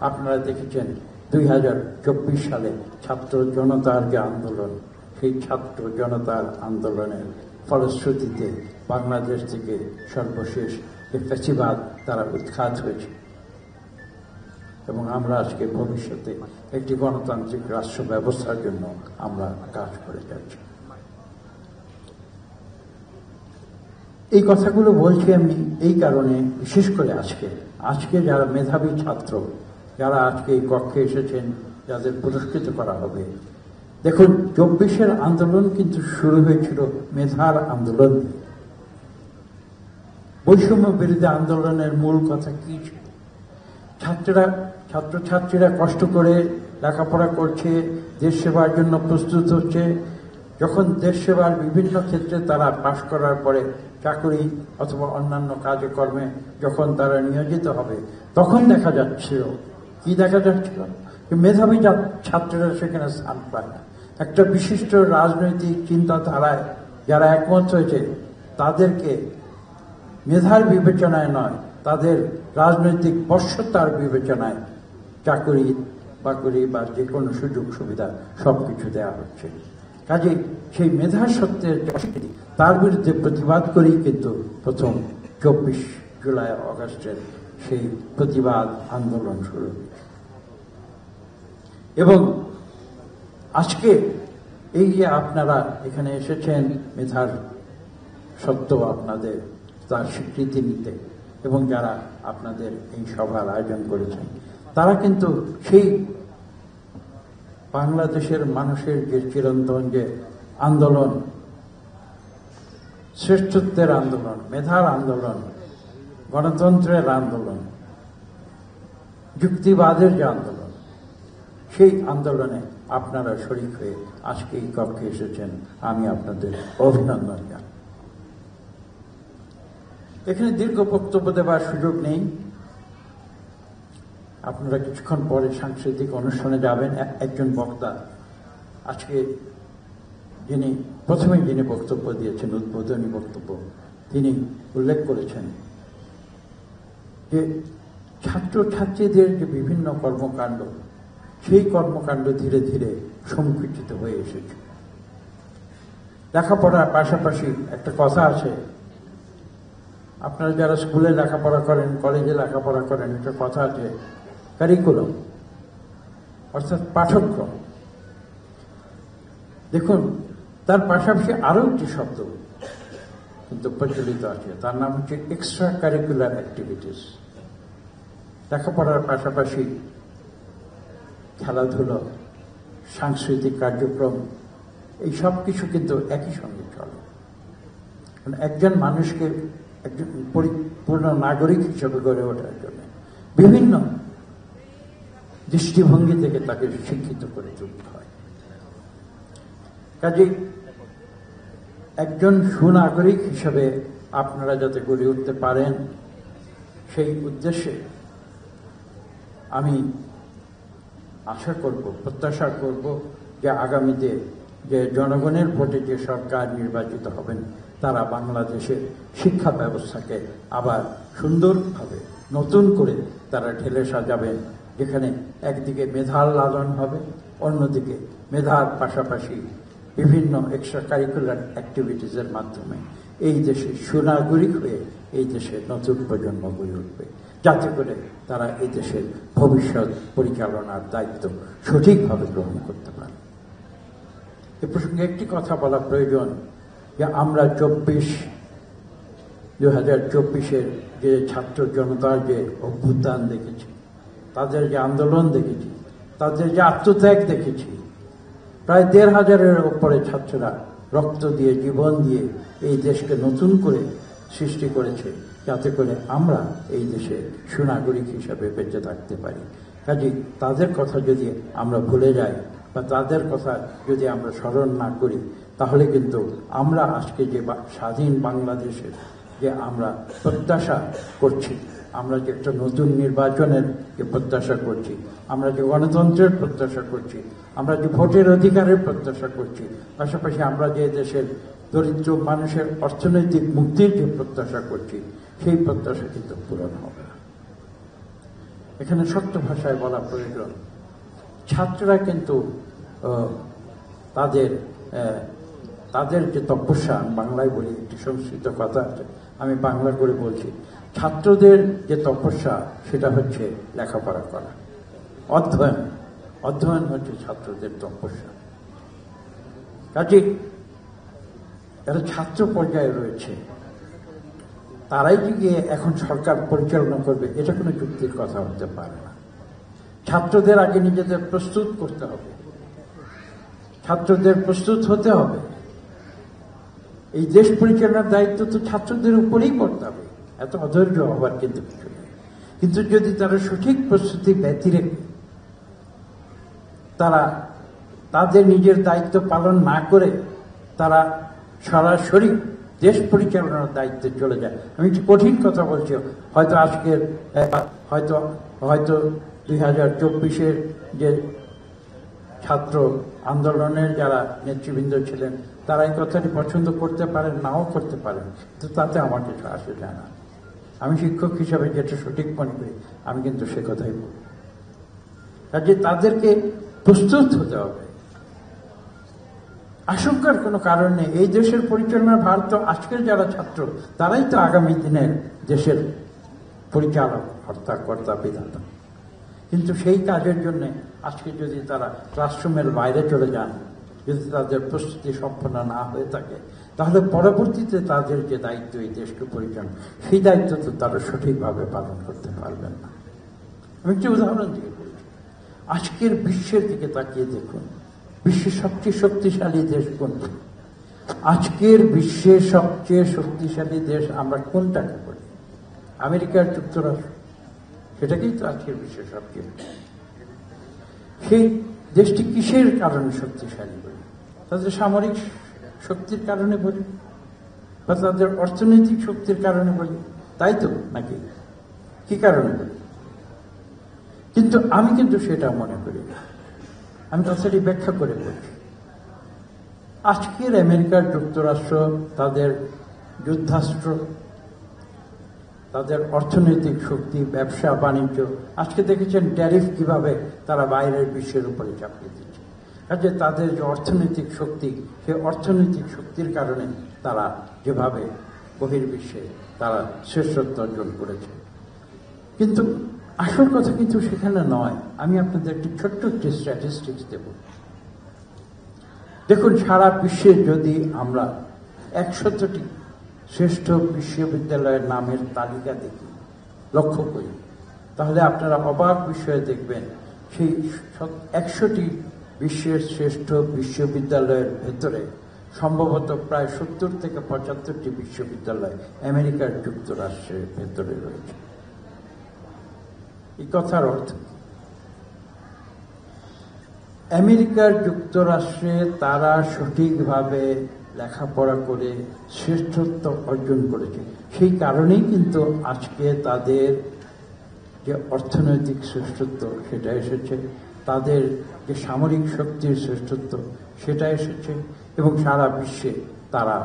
আপনারা দেখেছেন 2024 সালে ছাত্র জনতার যে আন্দোলন, সেই ছাত্র জনতার আন্দোলনের ফলশ্রুতিতে বাংলাদেশ থেকে সর্বশেষ যে ফ্যাসিবাদ তারা উৎখাত হয়েছে এবং আমরা আজকে ভবিষ্যতে একটি গণতান্ত্রিক রাষ্ট্র ব্যবস্থার জন্য আমরা কাজ করে যাচ্ছি। এই কথাগুলো বলছি আমি এই কারণে, বিশেষ করে আজকে যারা মেধাবী ছাত্র, যারা আজকে এই কক্ষে এসেছেন, যাদের পুরস্কৃত করা হবে, দেখুন 24-এর আন্দোলন কিন্তু শুরু হয়েছিল মেধার আন্দোলন। বৈষম্য বিরোধী আন্দোলনের মূল কথা কি ছিল? ছাত্রছাত্রীরা কষ্ট করে লেখাপড়া করছে, দেশ সেবার জন্য প্রস্তুত হচ্ছে। যখন দেশ সেবার বিভিন্ন ক্ষেত্রে তারা পাশ করার পরে চাকরি অথবা অন্যান্য কাজে কর্মে যখন তারা নিয়োজিত হবে, তখন দেখা যাচ্ছিল মেধাবী ছাত্ররা সেখানে স্থান পায় না। একটা বিশিষ্ট রাজনৈতিক চিন্তাধারায় যারা একমত হয়েছে, তাদেরকে মেধার বিবেচনায় নয়, তাদের রাজনৈতিক বশ্যতার বিবেচনায় চাকরি বাকরি বা যে কোনো সুযোগ সুবিধা সবকিছু দেওয়া হচ্ছে। কাজে সেই মেধা সত্যের তার বিরুদ্ধে প্রতিবাদ করেই কিন্তু প্রথম 24 জুলাই অগাস্টের সেই প্রতিবাদ আন্দোলন শুরু হয়েছে। এবং আজকে এই যে আপনারা এখানে এসেছেন মেধার সত্য আপনাদের তার স্বীকৃতি নিতে, এবং যারা আপনাদের এই সভার আয়োজন করেছেন, তারা কিন্তু সেই বাংলাদেশের মানুষের যে চিরন্তন যে আন্দোলন, শ্রেষ্ঠত্বের আন্দোলন, মেধার আন্দোলন, গণতন্ত্রের আন্দোলন, যুক্তিবাদের যে আন্দোলন, সেই আন্দোলনে আপনারা শরীক হয়ে আজকে এই কক্ষে এসেছেন। আমি আপনাদের অভিনন্দন জানাই। এখানে দীর্ঘ বক্তব্য দেওয়ার সুযোগ নেই। আপনারা কিছুক্ষণ পরে সাংস্কৃতিক অনুষ্ঠানে যাবেন। একজন বক্তা আজকে যিনি বক্তব্য দিয়েছেন, উদ্বোধনী বক্তব্য, তিনি উল্লেখ করেছেন যে ছাত্রছাত্রীদের যে বিভিন্ন কর্মকাণ্ড, সেই কর্মকাণ্ড ধীরে ধীরে সংকুচিত হয়ে এসেছে। লেখাপড়ার পাশাপাশি একটা কথা আছে, আপনারা যারা স্কুলে লেখাপড়া করেন, কলেজে লেখাপড়া করেন, একটা কথা আছে কারিকুলাম, অর্থাৎ পাঠ্যক্রম। দেখুন, তার পাশাপাশি আরো একটি শব্দ কিন্তু প্রচলিত আছে, তার নাম হচ্ছে এক্সট্রা কারিকুলার অ্যাক্টিভিটিস। লেখাপড়ার পাশাপাশি খেলাধুলো, সাংস্কৃতিক কার্যক্রম, এই সব কিছু কিন্তু একই সঙ্গে চলে। একজন মানুষকে একজন পরিপূর্ণ নাগরিক হিসেবে গড়ে ওঠার জন্য বিভিন্ন দৃষ্টিভঙ্গি থেকে তাকে শিক্ষিত করে তুলতে হয়। কাজে একজন সুনাগরিক হিসেবে আপনারা যাতে গড়ে উঠতে পারেন, সেই উদ্দেশ্যে আমি আশা করব, প্রত্যাশা করব যে আগামীতে যে জনগণের ভোটে যে সরকার নির্বাচিত হবেন, তারা বাংলাদেশের শিক্ষা ব্যবস্থাকে আবার সুন্দরভাবে নতুন করে তারা ঢেলে সাজাবেন, যেখানে একদিকে মেধার লালন হবে, অন্যদিকে মেধার পাশাপাশি বিভিন্ন এক্সট্রা কারিকুলার অ্যাক্টিভিটিসের মাধ্যমে এই দেশে সুনাগরিক হয়ে এই দেশের নতুন প্রজন্ম গড়ে উঠবে, যাতে করে তারা এই দেশের ভবিষ্যৎ পরিচালনার দায়িত্ব সঠিকভাবে গ্রহণ করতে পারে। এ প্রসঙ্গে একটি কথা বলা প্রয়োজন যে আমরা 2024-এর যে ছাত্র জনতার যে অভ্যুত্থান দেখেছি, তাদের যে আন্দোলন দেখেছি, তাদের যে আত্মত্যাগ দেখেছি, প্রায় 1,500-এর উপরে ছাত্ররা রক্ত দিয়ে, জীবন দিয়ে এই দেশকে নতুন করে সৃষ্টি করেছে, যাতে করে আমরা এই দেশে সুনাগরিক হিসাবে বেঁচে থাকতে পারি। কাজে তাদের কথা যদি আমরা ভুলে যাই বা তাদের কথা যদি আমরা স্মরণ না করি, তাহলে কিন্তু আমরা আজকে যে স্বাধীন বাংলাদেশের যে আমরা প্রত্যাশা করছি, আমরা যে একটা নতুন নির্বাচনের যে প্রত্যাশা করছি, আমরা যে গণতন্ত্রের প্রত্যাশা করছি, আমরা যে ভোটের অধিকারের প্রত্যাশা করছি, পাশাপাশি আমরা যে দেশের দরিদ্র মানুষের অর্থনৈতিক মুক্তির যে প্রত্যাশা করছি, সেই প্রত্যাশা কিন্তু পূরণ হবে না। এখানে সত্য ভাষায় বলা প্রয়োজন, ছাত্ররা কিন্তু তাদের তাদের যে তপস্যা, বাংলায় বলি, একটি সংস্কৃত কথা আছে, আমি বাংলা করে বলছি, ছাত্রদের যে তপস্যা সেটা হচ্ছে লেখাপড়া করা, অধ্যয়ন। অধ্যয়ন হচ্ছে ছাত্রদের তপস্যা। কাজে যারা ছাত্র পর্যায়ে রয়েছে তারাই যে গিয়ে এখন সরকার পরিচালনা করবে, এটা কোনো যুক্তির কথা হতে পারে না। ছাত্রদের আগে নিজেদের প্রস্তুত করতে হবে, ছাত্রদের প্রস্তুত হতে হবে। এই দেশ পরিচালনার দায়িত্ব তো ছাত্রদের উপরেই পড়তে হবে, এত অধৈর্য হবার কিন্তু কিছু নেই। কিন্তু যদি তারা সঠিক প্রস্তুতি ব্যতি রেখে তারা তাদের নিজের দায়িত্ব পালন না করে তারা সরাসরি দেশ পরিচালনার দায়িত্বে চলে যায়, আমি একটু কঠিন কথা বলছি, হয়তো আজকের হয়তো হয়তো 2024-এর যে ছাত্র আন্দোলনের যারা নেতৃবৃন্দ ছিলেন তারা এই কথাটি পছন্দ করতে পারেন, নাও করতে পারেন, কিন্তু তাতে আমার কিছু আসে যায় না। আমি শিক্ষক হিসাবে যেটা সঠিক মনে করি আমি কিন্তু সে কথাই বলি। কাজে তাদেরকে প্রস্তুত হতে হবে। আশঙ্কার কোনো কারণ নেই। এই দেশের পরিচালনার ভার তো আজকের যারা ছাত্র তারাই তো আগামী দিনের দেশের পরিচালক, কর্তা বিধাতা। কিন্তু সেই কাজের জন্য আজকে যদি তারা ক্লাসরুমের বাইরে চলে যান, যদি তাদের প্রস্তুতি সম্পন্ন না হয়ে থাকে, তাহলে পরবর্তীতে তাদের যে দায়িত্ব এই দেশকে পরিচালনা, সেই দায়িত্ব তো তারা সঠিকভাবে পালন করতে পারবেন না। আমি একটি উদাহরণ দিয়ে বলছি, আজকের বিশ্বের দিকে তাকিয়ে দেখুন, বিশ্বের সবচেয়ে শক্তিশালী দেশ কোনটি? আজকের বিশ্বের সবচেয়ে শক্তিশালী দেশ আমরা কোনটাকে বলি? আমেরিকার যুক্তরাষ্ট্র, সেটাকেই তো আজকের বিশ্বের সবচেয়ে। সেই দেশটি কিসের কারণে শক্তিশালী বলি? তাদের সামরিক শক্তির কারণে বলি, বা তাদের অর্থনৈতিক শক্তির কারণে বলি? তাই তো নাকি? কি কারণে বলি? কিন্তু আমি কিন্তু সেটা মনে করি না। আমি কথাটি ব্যাখ্যা করে বলছি। আজকের আমেরিকার যুক্তরাষ্ট্র তাদের যুদ্ধাস্ত্র, তাদের অর্থনৈতিক শক্তি, ব্যবসা বাণিজ্য, আজকে দেখেছেন ট্যারিফ কিভাবে তারা বাইরের বিশ্বের উপরে চাপিয়ে দিচ্ছে। কাজে তাদের যে অর্থনৈতিক শক্তি, সেই অর্থনৈতিক শক্তির কারণে তারা যেভাবে বহির্বিশ্বে তারা শ্রেষ্ঠত্ব অর্জন করেছে। কিন্তু আসল কথা কিন্তু সেখানে নয়। আমি আপনাদের একটি ছোট্ট একটি স্ট্যাটিস্টিক্স দেব। দেখুন, সারা বিশ্বে যদি আমরা 100টি শ্রেষ্ঠ বিশ্ববিদ্যালয়ের নামের তালিকা দেখি, লক্ষ্য করি, তাহলে আপনারা অবাক বিষয়ে দেখবেন সেই 100টি বিশ্বের শ্রেষ্ঠ বিশ্ববিদ্যালয়ের ভেতরে সম্ভবত প্রায় 70 থেকে 75টি বিশ্ববিদ্যালয় আমেরিকার যুক্তরাষ্ট্রের ভেতরে রয়েছে। এই কথার অর্থ, আমেরিকার যুক্তরাষ্ট্রে তারা সঠিকভাবে লেখাপড়া করে শ্রেষ্ঠত্ব অর্জন করেছে। সেই কারণেই কিন্তু আজকে তাদের যে অর্থনৈতিক শ্রেষ্ঠত্ব সেটা এসেছে, তাদের যে সামরিক শক্তির শ্রেষ্ঠত্ব সেটা এসেছে, এবং সারা বিশ্বে তারা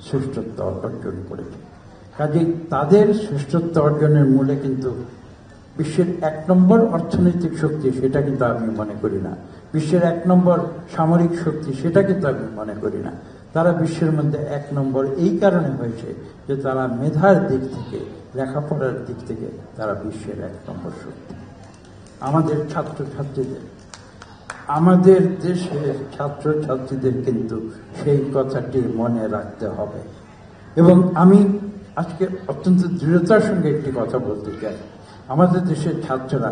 শ্রেষ্ঠত্ব অর্জন করেছে। কাজেই তাদের শ্রেষ্ঠত্ব অর্জনের মূলে কিন্তু বিশ্বের 1 নম্বর অর্থনৈতিক শক্তি সেটা কিন্তু আমি মনে করি না, বিশ্বের 1 নম্বর সামরিক শক্তি সেটা কিন্তু আমি মনে করি না। তারা বিশ্বের মধ্যে 1 নম্বর এই কারণে হয়েছে যে তারা মেধার দিক থেকে, লেখাপড়ার দিক থেকে তারা বিশ্বের 1 নম্বর শক্তি। আমাদের ছাত্রছাত্রীদের, আমাদের দেশের ছাত্রছাত্রীদের কিন্তু সেই কথাটি মনে রাখতে হবে। এবং আমি আজকে অত্যন্ত দৃঢ়তার সঙ্গে একটি কথা বলতে চাই, আমাদের দেশের ছাত্ররা,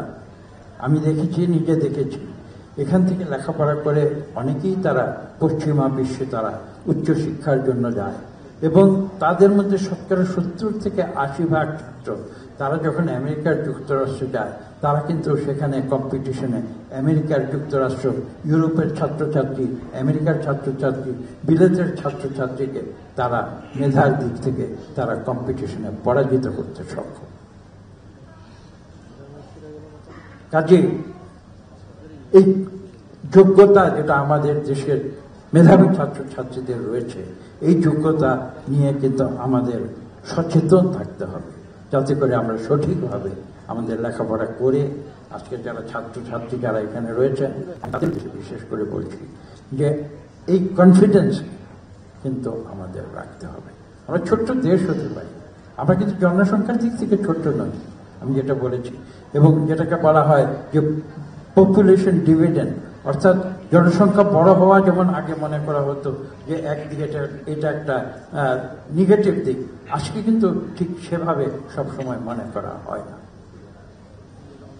আমি দেখেছি, নিজে দেখেছি, এখান থেকে লেখাপড়া করে অনেকেই তারা পশ্চিমা বিশ্বে তারা উচ্চশিক্ষার জন্য যায়, এবং তাদের মধ্যে 70 থেকে 80% ছাত্র তারা যখন আমেরিকার যুক্তরাষ্ট্রে যায়, তারা কিন্তু সেখানে কম্পিটিশনে আমেরিকার যুক্তরাষ্ট্র, ইউরোপের ছাত্রছাত্রী, আমেরিকার ছাত্রছাত্রী, বিলেতের ছাত্রছাত্রীকে তারা মেধার দিক থেকে তারা কম্পিটিশনে পরাজিত করতে সক্ষম। কাজে এই যোগ্যতা যেটা আমাদের দেশের মেধাবী ছাত্রছাত্রীদের রয়েছে, এই যোগ্যতা নিয়ে কিন্তু আমাদের সচেতন থাকতে হবে, যাতে করে আমরা সঠিকভাবে আমাদের লেখাপড়া করে আজকে যারা ছাত্রছাত্রী যারা এখানে রয়েছেন তাদের বিশেষ করে বলছি যে এই কনফিডেন্স কিন্তু আমাদের রাখতে হবে। আমরা ছোট্ট দেশ হতে পারি, আমরা কিন্তু জনসংখ্যার দিক থেকে ছোট্ট নই, আমি যেটা বলেছি, এবং যেটাকে বলা হয় যে পপুলেশন ডিভিডেন্ড, অর্থাৎ জনসংখ্যা বড় হওয়া যেমন আগে মনে করা হতো যে একদিকে এটা একটা নেগেটিভ দিক, আজকে কিন্তু ঠিক সেভাবে সবসময় মনে করা হয় না।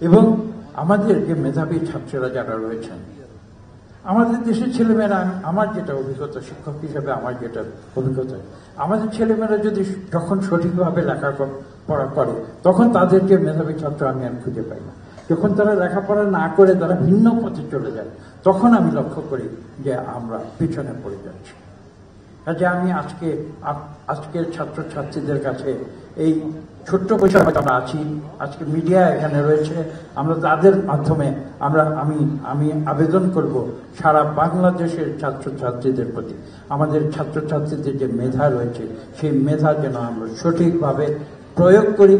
এবং আমাদের যে মেধাবী ছাত্ররা যারা রয়েছেন, আমাদের দেশের ছেলেমেয়েরা, আমার যেটা অভিজ্ঞতা শিক্ষক হিসেবে আমার যেটা অভিজ্ঞতা, আমাদের ছেলেমেয়েরা যদি যখন সঠিকভাবে লেখাপড়া করে তখন তাদেরকে মেধাবী ছাত্র আমি আর খুঁজে পাই না। যখন তারা লেখাপড়া না করে তারা ভিন্ন পথে চলে যায় তখন আমি লক্ষ্য করি যে আমরা পিছনে পড়ে যাচ্ছি। কাজে আমি আজকের ছাত্রছাত্রীদের কাছে এই ছোট্ট বিষয় আমরা আছি, আজকে মিডিয়া এখানে রয়েছে, আমরা তাদের মাধ্যমে আমি আবেদন করব সারা বাংলাদেশের ছাত্রছাত্রীদের প্রতি, আমাদের ছাত্রছাত্রীদের যে মেধা রয়েছে সেই মেধা যেন আমরা সঠিকভাবে প্রয়োগ করি,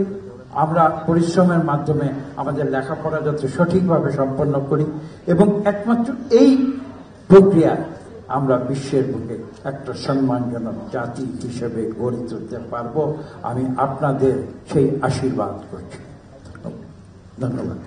আমরা পরিশ্রমের মাধ্যমে আমাদের লেখাপড়া যাতে সঠিকভাবে সম্পন্ন করি, এবং একমাত্র এই প্রক্রিয়া আমরা বিশ্বের বুকে একটা সম্মানজনক জাতি হিসেবে গড়ে তুলতে পারবো। আমি আপনাদের সেই আশীর্বাদ করছি। ধন্যবাদ।